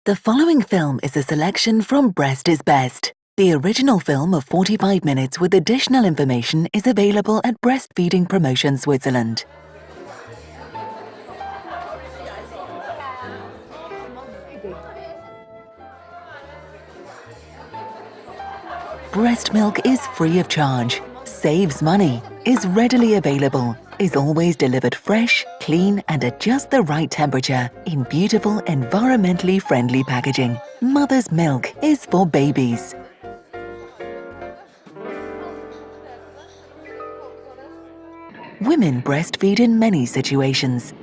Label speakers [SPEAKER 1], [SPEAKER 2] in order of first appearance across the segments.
[SPEAKER 1] The following film is a selection from Breast is Best. The original film of 45 minutes with additional information is available at Breastfeeding Promotion Switzerland. Breast milk is free of charge, saves money, is readily available, is always delivered fresh, clean and at just the right temperature in beautiful, environmentally friendly packaging. Mother's milk is for babies. Women breastfeed in many situations.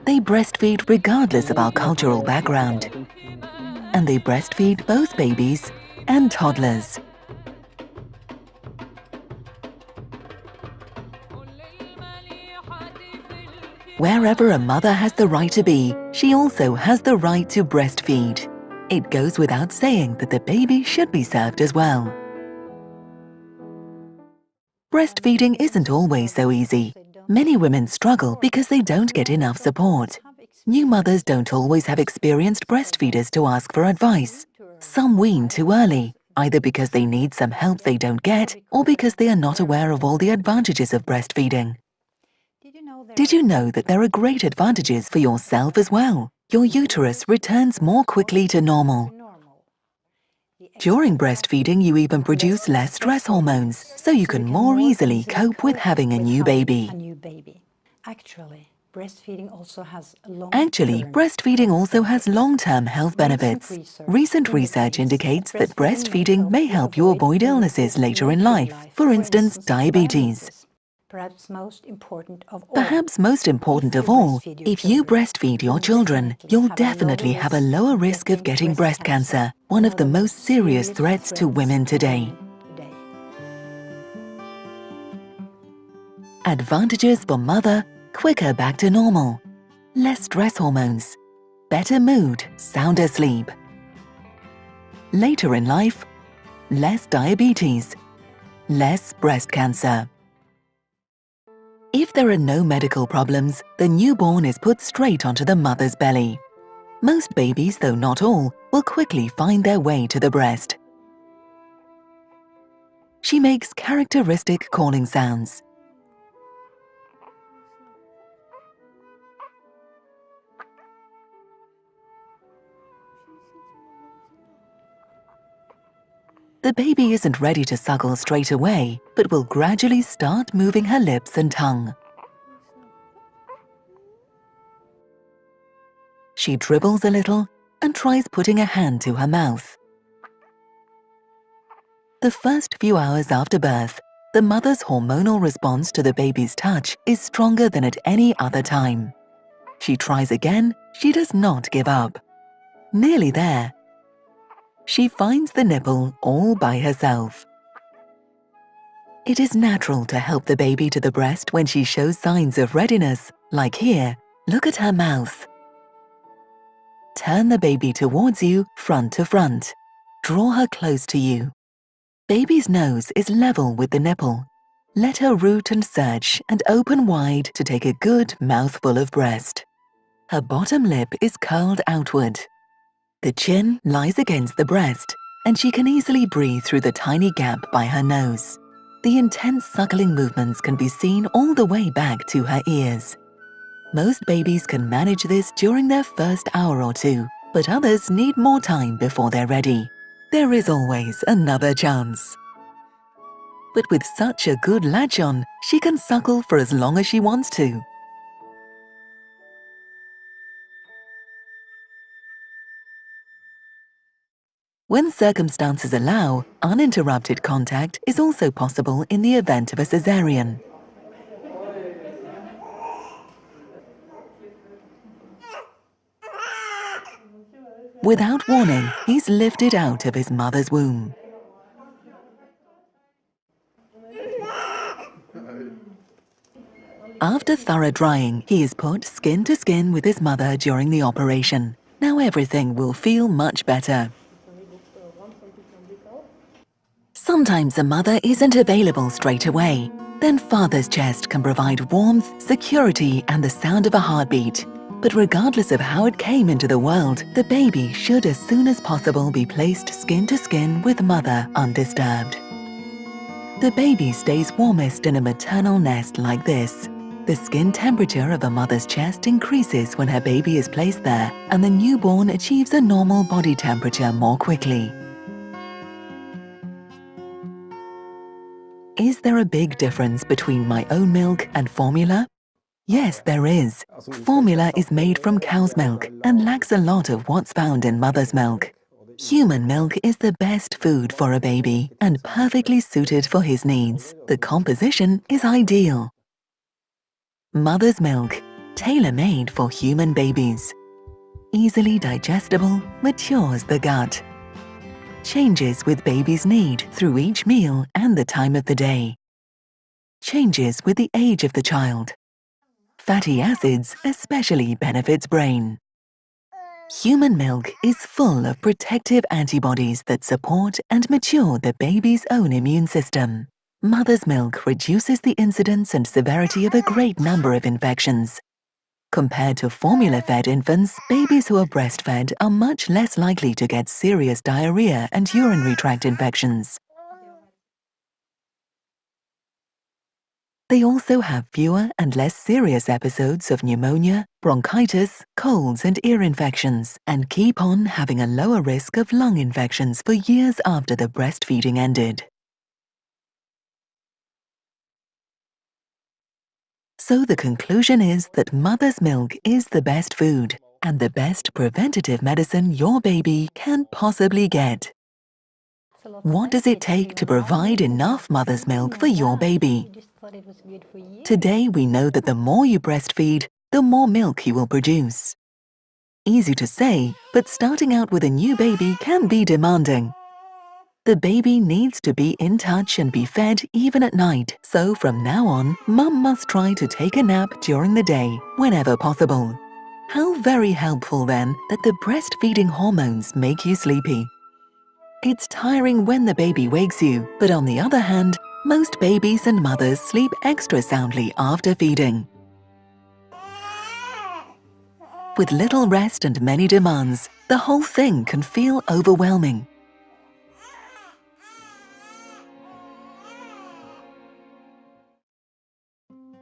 [SPEAKER 1] They breastfeed regardless of our cultural background. And they breastfeed both babies and toddlers. Wherever a mother has the right to be, she also has the right to breastfeed. It goes without saying that the baby should be served as well. Breastfeeding isn't always so easy. Many women struggle because they don't get enough support. New mothers don't always have experienced breastfeeders to ask for advice. Some wean too early, either because they need some help they don't get or because they are not aware of all the advantages of breastfeeding. Did you know that there are great advantages for yourself as well? Your uterus returns more quickly to normal. During breastfeeding, you even produce less stress hormones, so you can more easily cope with having a new baby. Actually, breastfeeding also has long-term health benefits. Recent research indicates that breastfeeding may help you avoid illnesses later in life, for instance, diabetes. Perhaps most important of all, if you breastfeed your children, you'll definitely have a lower risk of getting breast cancer, one of the most serious threats to women today. Advantages for mother: quicker back to normal, less stress hormones, better mood, sounder sleep. Later in life, less diabetes, less breast cancer. If there are no medical problems, the newborn is put straight onto the mother's belly. Most babies, though not all, will quickly find their way to the breast. She makes characteristic calling sounds. The baby isn't ready to suckle straight away, but will gradually start moving her lips and tongue. She dribbles a little and tries putting a hand to her mouth. The first few hours after birth, the mother's hormonal response to the baby's touch is stronger than at any other time. She tries again, she does not give up. Nearly there. She finds the nipple all by herself. It is natural to help the baby to the breast when she shows signs of readiness, like here. Look at her mouth. Turn the baby towards you, front to front. Draw her close to you. Baby's nose is level with the nipple. Let her root and search and open wide to take a good mouthful of breast. Her bottom lip is curled outward. The chin lies against the breast, and she can easily breathe through the tiny gap by her nose. The intense suckling movements can be seen all the way back to her ears. Most babies can manage this during their first hour or two, but others need more time before they're ready. There is always another chance. But with such a good latch on, she can suckle for as long as she wants to. When circumstances allow, uninterrupted contact is also possible in the event of a cesarean. Without warning, he's lifted out of his mother's womb. After thorough drying, he is put skin to skin with his mother during the operation. Now everything will feel much better. Sometimes a mother isn't available straight away. Then father's chest can provide warmth, security and the sound of a heartbeat. But regardless of how it came into the world, the baby should as soon as possible be placed skin to skin with mother undisturbed. The baby stays warmest in a maternal nest like this. The skin temperature of a mother's chest increases when her baby is placed there, and the newborn achieves a normal body temperature more quickly. Is there a big difference between my own milk and formula? Yes, there is. Formula is made from cow's milk and lacks a lot of what's found in mother's milk. Human milk is the best food for a baby and perfectly suited for his needs. The composition is ideal. Mother's milk, tailor-made for human babies. Easily digestible, matures the gut. Changes with baby's need through each meal and the time of the day. Changes with the age of the child. Fatty acids especially benefits brain. Human milk is full of protective antibodies that support and mature the baby's own immune system. Mother's milk reduces the incidence and severity of a great number of infections. Compared to formula-fed infants, babies who are breastfed are much less likely to get serious diarrhea and urinary tract infections. They also have fewer and less serious episodes of pneumonia, bronchitis, colds and ear infections, and keep on having a lower risk of lung infections for years after the breastfeeding ended. So the conclusion is that mother's milk is the best food and the best preventative medicine your baby can possibly get. What does it take to provide enough mother's milk for your baby? Today we know that the more you breastfeed, the more milk he will produce. Easy to say, but starting out with a new baby can be demanding. The baby needs to be in touch and be fed even at night, so from now on, mum must try to take a nap during the day, whenever possible. How very helpful then that the breastfeeding hormones make you sleepy. It's tiring when the baby wakes you, but on the other hand, most babies and mothers sleep extra soundly after feeding. With little rest and many demands, the whole thing can feel overwhelming.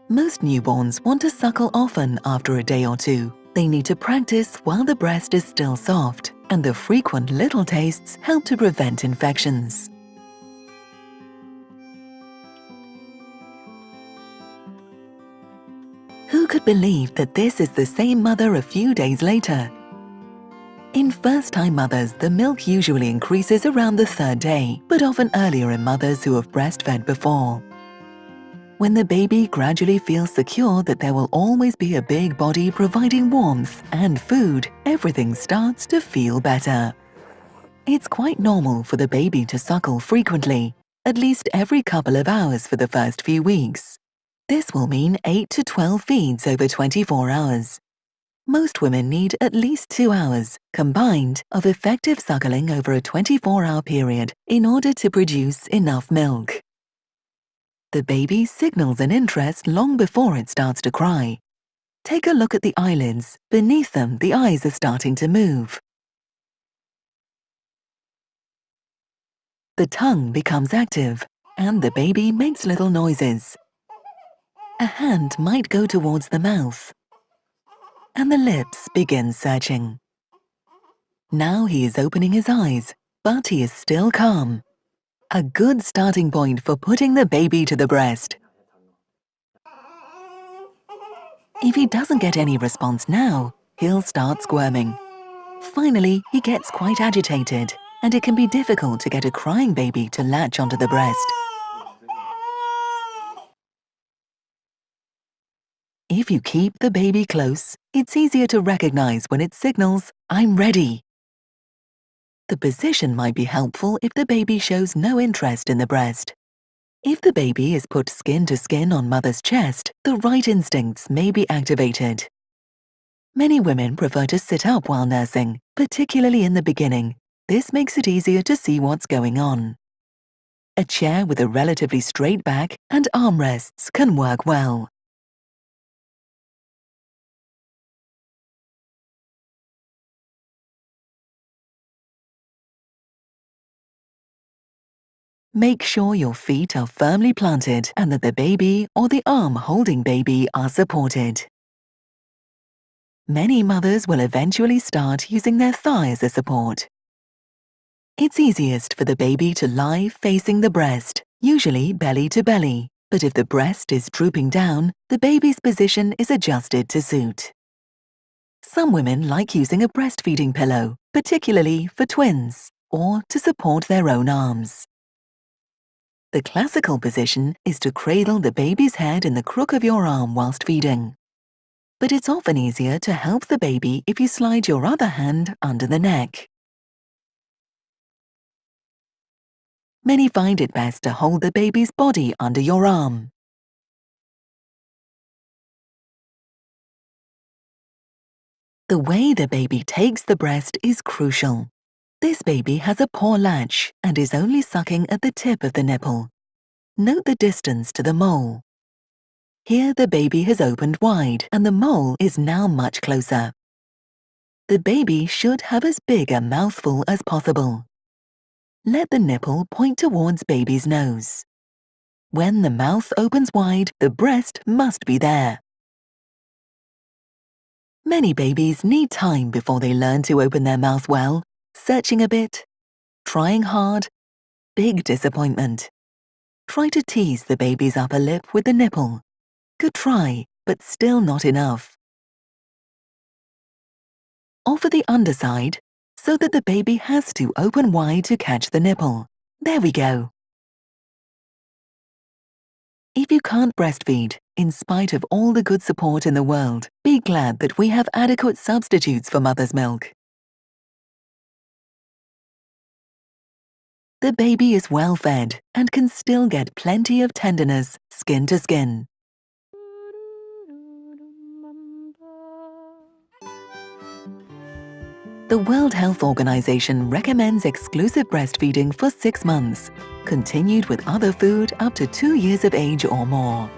[SPEAKER 1] Most newborns want to suckle often after a day or two. They need to practice while the breast is still soft, and the frequent little tastes help to prevent infections. Who could believe that this is the same mother a few days later? In first-time mothers, the milk usually increases around the third day, but often earlier in mothers who have breastfed before. When the baby gradually feels secure that there will always be a big body providing warmth and food, everything starts to feel better. It's quite normal for the baby to suckle frequently, at least every couple of hours for the first few weeks. This will mean 8 to 12 feeds over 24 hours. Most women need at least 2 hours, combined, of effective suckling over a 24-hour period in order to produce enough milk. The baby signals an interest long before it starts to cry. Take a look at the eyelids. Beneath them, the eyes are starting to move. The tongue becomes active, and the baby makes little noises. A hand might go towards the mouth, and the lips begin searching. Now he is opening his eyes, but he is still calm. A good starting point for putting the baby to the breast. If he doesn't get any response now, he'll start squirming. Finally, he gets quite agitated, and it can be difficult to get a crying baby to latch onto the breast. If you keep the baby close, it's easier to recognize when it signals, "I'm ready." The position might be helpful if the baby shows no interest in the breast. If the baby is put skin to skin on mother's chest, the right instincts may be activated. Many women prefer to sit up while nursing, particularly in the beginning. This makes it easier to see what's going on. A chair with a relatively straight back and armrests can work well. Make sure your feet are firmly planted and that the baby or the arm holding baby are supported. Many mothers will eventually start using their thigh as a support. It's easiest for the baby to lie facing the breast, usually belly to belly, but if the breast is drooping down, the baby's position is adjusted to suit. Some women like using a breastfeeding pillow, particularly for twins, or to support their own arms. The classical position is to cradle the baby's head in the crook of your arm whilst feeding. But it's often easier to help the baby if you slide your other hand under the neck. Many find it best to hold the baby's body under your arm. The way the baby takes the breast is crucial. This baby has a poor latch and is only sucking at the tip of the nipple. Note the distance to the mole. Here the baby has opened wide and the mole is now much closer. The baby should have as big a mouthful as possible. Let the nipple point towards baby's nose. When the mouth opens wide, the breast must be there. Many babies need time before they learn to open their mouth well, searching a bit, trying hard, big disappointment. Try to tease the baby's upper lip with the nipple. Good try, but still not enough. Offer the underside so that the baby has to open wide to catch the nipple. There we go. If you can't breastfeed, in spite of all the good support in the world, be glad that we have adequate substitutes for mother's milk. The baby is well fed and can still get plenty of tenderness, skin to skin. The World Health Organization recommends exclusive breastfeeding for 6 months, continued with other food up to 2 years of age or more.